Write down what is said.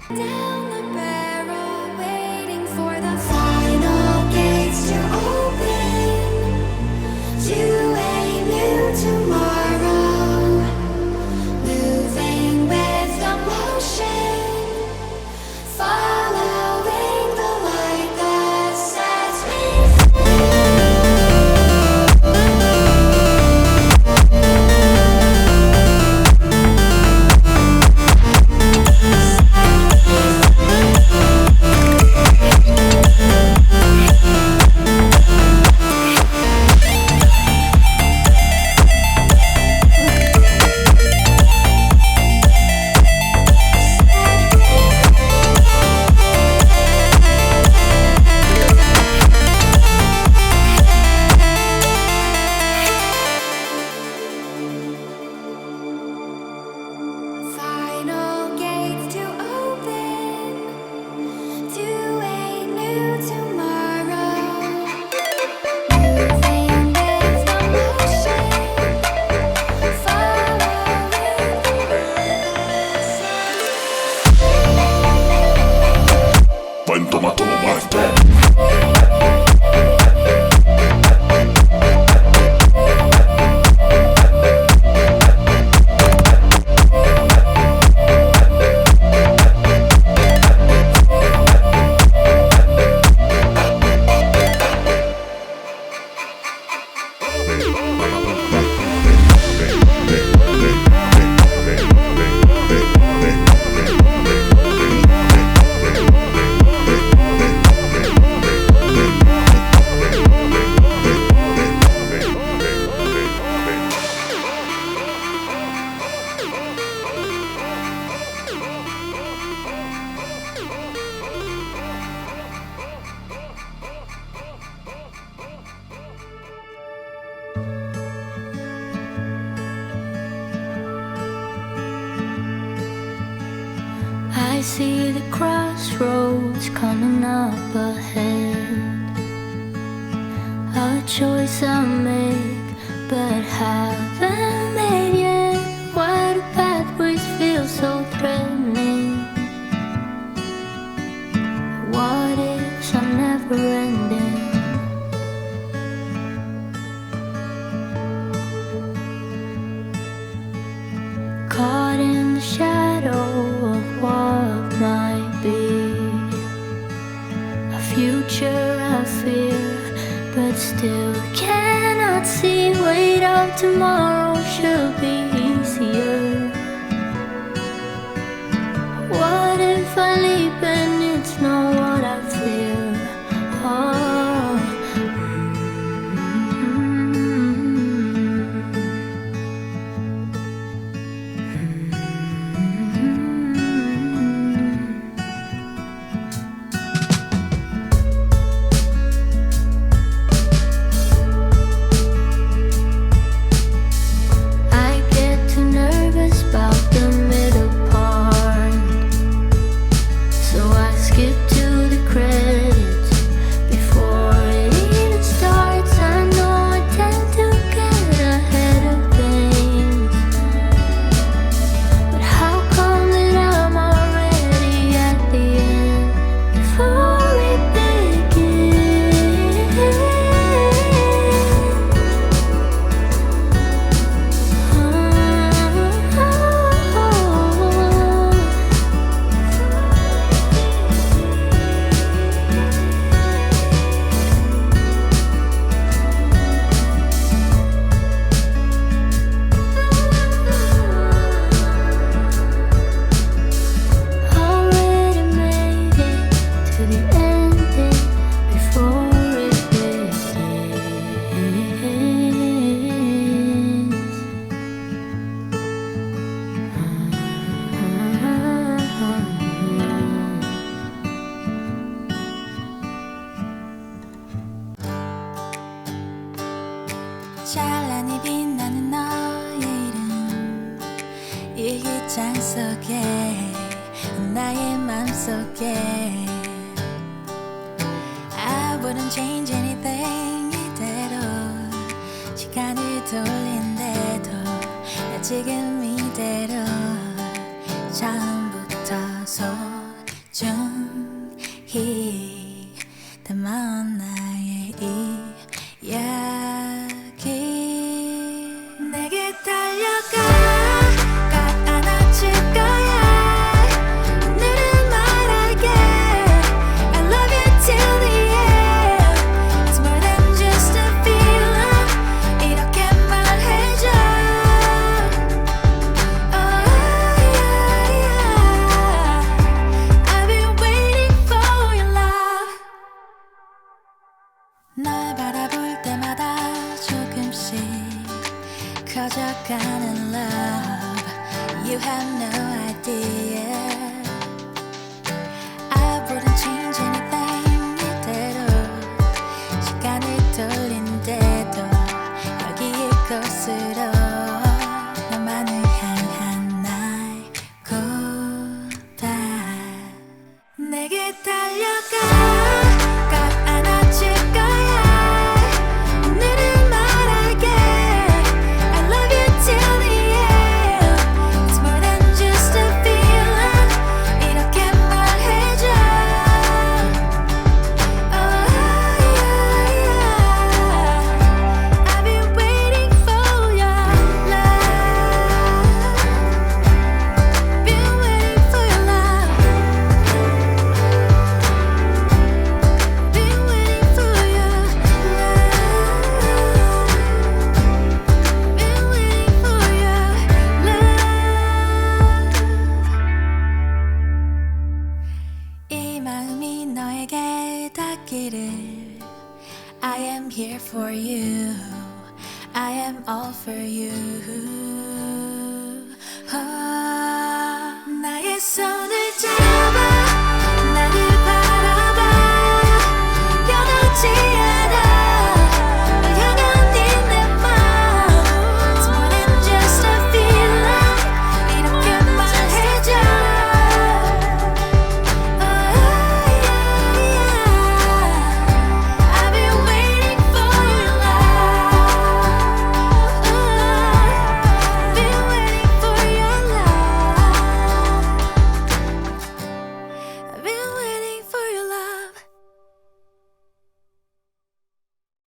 Down the barrel, waiting for the final gates to open to a new tomorrow, moving with the motion, following the light that sets me final gates to open to a new tomorrow, moving with the motion, following When tomato my friend. I see the crossroads coming up ahead, a choice I make but haven't made yet. Why do pathways feel so threatening? What ifs are never ending? Caught in the shadow of what might be, a future I fear but still cannot see. Wait up, tomorrow should be easier. What if I leap and it's not what I fear? Oh. I get too nervous about the middle part, so I skip to the credits before it even starts. I know I tend to get ahead of things, but how come that I'm already at the end before it begins? Already made it to the ending before it begins. 찬란히 빛나는 너의 이름, 일기장 속에 나의 맘속에 I wouldn't change anything 이대로 시간을 돌린대도 나 지금 이대로 처음부터 have no idea. I wouldn't change anything 이대로 시간을 돌린대도 여기에 곳으로 너만을 향한 나의 고백 내게 달려가 꼭 안아줄 거야 오늘은 말할게 I love you till the end It's more than just a feeling 이렇게 말해줘 Oh yeah, yeah I've been waiting for your love Been waiting for your love Been waiting for your love Been waiting for your love 이 마음이 너에게 닿기를 I am here for you I am all for you 나의 손을